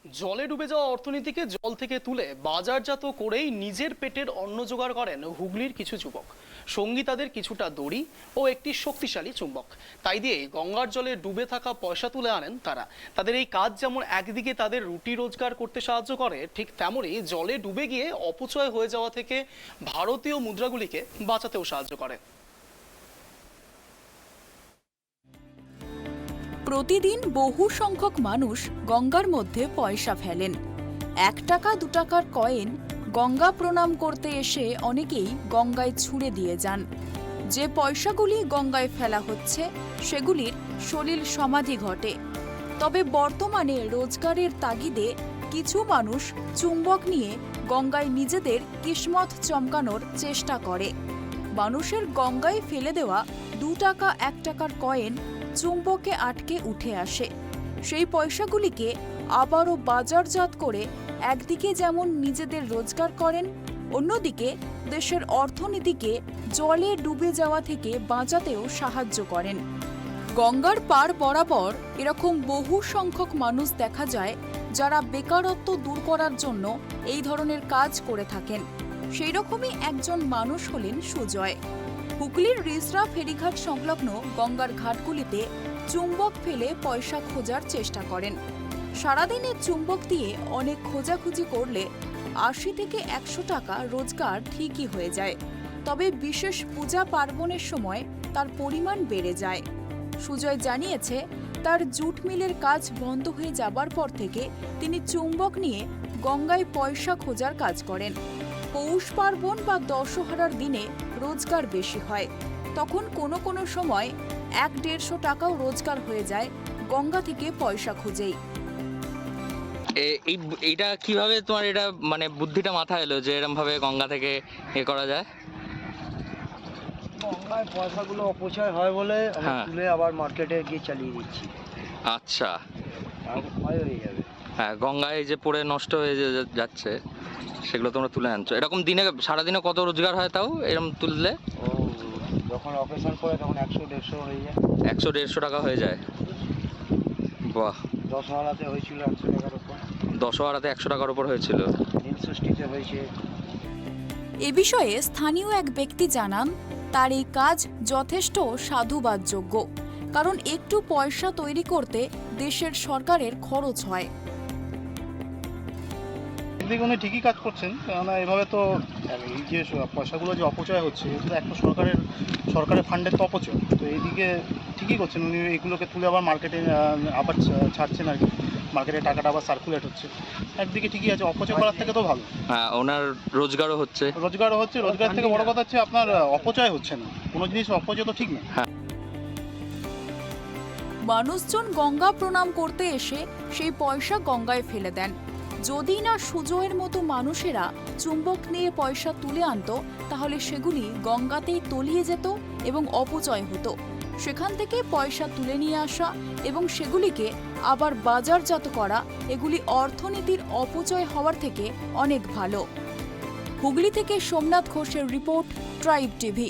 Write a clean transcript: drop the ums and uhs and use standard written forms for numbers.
জলে ডুবে যাওয়া অর্থনীতিকে জল থেকে তুলে বাজারজাত করেই নিজের পেটের অন্ন জোগাড় করেন হুগলির কিছু যুবক। সঙ্গী তাদের কিছুটা দড়ি ও একটি শক্তিশালী চুম্বক। তাই দিয়ে গঙ্গার জলে ডুবে থাকা পয়সা তুলে আনেন তারা। তাদের এই কাজ যেমন একদিকে তাদের রুটি রোজগার করতে সাহায্য করে, ঠিক তেমনই জলে ডুবে গিয়ে অপচয় হয়ে যাওয়া থেকে ভারতীয় মুদ্রাগুলিকে বাঁচাতেও সাহায্য করে। প্রতিদিন বহু সংখ্যক মানুষ গঙ্গার মধ্যে পয়সা ফেলেন। 1 টাকা 2 টাকার কয়েন গঙ্গা প্রণাম করতে এসে অনেকেই গঙ্গায় ছুঁড়ে দিয়ে যান। যে পয়সাগুলি গঙ্গায় ফেলা হচ্ছে সেগুলির সলিল সমাধি ঘটে। তবে বর্তমানে রোজগারের তাগিদে কিছু মানুষ চুম্বক নিয়ে গঙ্গায় নিজেদের কিসমত চমকানোর চেষ্টা করে। মানুষের গঙ্গায় ফেলে দেওয়া 2 টাকা 1 টাকার কয়েন চুম্বকে আটকে উঠে আসে। সেই পয়সাগুলিকে আবারও বাজারজাত করে একদিকে যেমন নিজেদের রোজগার করেন, অন্যদিকে দেশের অর্থনীতিকে জলে ডুবে যাওয়া থেকে বাঁচাতেও সাহায্য করেন। গঙ্গার পার বরাবর এরকম বহু সংখ্যক মানুষ দেখা যায় যারা বেকারত্ব দূর করার জন্য এই ধরনের কাজ করে থাকেন। সেই রকমই একজন মানুষ হলেন সুজয়। হুগলির রিসরা ফেরিঘাট সংলগ্ন গঙ্গার ঘাটগুলিতে চুম্বক ফেলে পয়সা খোঁজার চেষ্টা করেন। সারাদিনে চুম্বক দিয়ে অনেক খোঁজাখুঁজি করলে 80 থেকে 100 টাকা রোজগার ঠিকই হয়ে যায়। তবে বিশেষ পূজা পার্বণের সময় তার পরিমাণ বেড়ে যায়। সুজয় জানিয়েছে, তার জুট মিলের কাজ বন্ধ হয়ে যাবার পর থেকে তিনি চুম্বক নিয়ে গঙ্গায় পয়সা খোঁজার কাজ করেন। পৌষ পার্বণ বা দশহরার দিনে রোজগার বেশি হয়, তখন কোনো সময় 100-150 টাকাও রোজগার হয়ে যায় গঙ্গা থেকে পয়সা খুঁজেই। এইটা কিভাবে তোমার এটা মানে বুদ্ধিটা মাথায় এলো যে এরকম ভাবে গঙ্গা থেকে করা যায়? গঙ্গায় পয়সাগুলো অপচয় হয় বলে আমরা তুলে আবার মার্কেটে গিয়ে চালিয়ে দিচ্ছি। আচ্ছা, ক্ষয় হয়ে যাবে। হ্যাঁ, গঙ্গায় যে পড়ে নষ্ট হয়ে যাচ্ছে সেগুলো তোমরা তুলে আনছো। এরকম দিনে সারাদিনে কত রোজগার হয় তাও এরকম তুললে? ও যখন অপারেশন করে তখন 100-150 হয়ে যায়। 100-150 টাকা হয়ে যায়। বাহ। দশহরাতে হয়েছিল 100 টাকার উপর। দশহরাতে 100 টাকার উপর হয়েছিল। 360-তে হয়েছে। এ বিষয়ে স্থানীয় এক ব্যক্তি জানান, তার এই কাজ যথেষ্ট সাধুবাদযোগ্য, কারণ একটু পয়সা তৈরি করতে দেশের সরকারের খরচ হয়। একদিকে উনি ঠিকই কাজ করছেন, কেননা এভাবে তো এই যে পয়সাগুলো যে অপচয় হচ্ছে এটা একটা সরকারের ফান্ডের তো অপচয়। তো এইদিকে ঠিকই করছেন উনি, এগুলোকে তুলে আবার মার্কেটে আবার ছাড়ছেন আর কি। মার্কেটে টাকাটা আবার সার্কুলেট হচ্ছে। একদিকে ঠিকই আছে, অপচয় করার থেকে তো ভালো। হ্যাঁ, ওনার রোজগারও হচ্ছে। রোজগার থেকে বড় কথা হচ্ছে আপনার অপচয় হচ্ছে না। কোনো জিনিস অপচয় তো ঠিক না। মানুষজন গঙ্গা প্রণাম করতে এসে সেই পয়সা গঙ্গায় ফেলে দেন। যদি না সুজয়ের মতো মানুষেরা চুম্বক নিয়ে পয়সা তুলে আনতো, তাহলে সেগুলি গঙ্গাতেই তলিয়ে যেত এবং অপচয় হতো। সেখান থেকে পয়সা তুলে নিয়ে আসা এবং সেগুলিকে আবার বাজারজাত করা, এগুলি অর্থনীতির অপচয় হওয়ার থেকে অনেক ভালো। হুগলি থেকে সোমনাথ ঘোষের রিপোর্ট, ট্রাইব টিভি।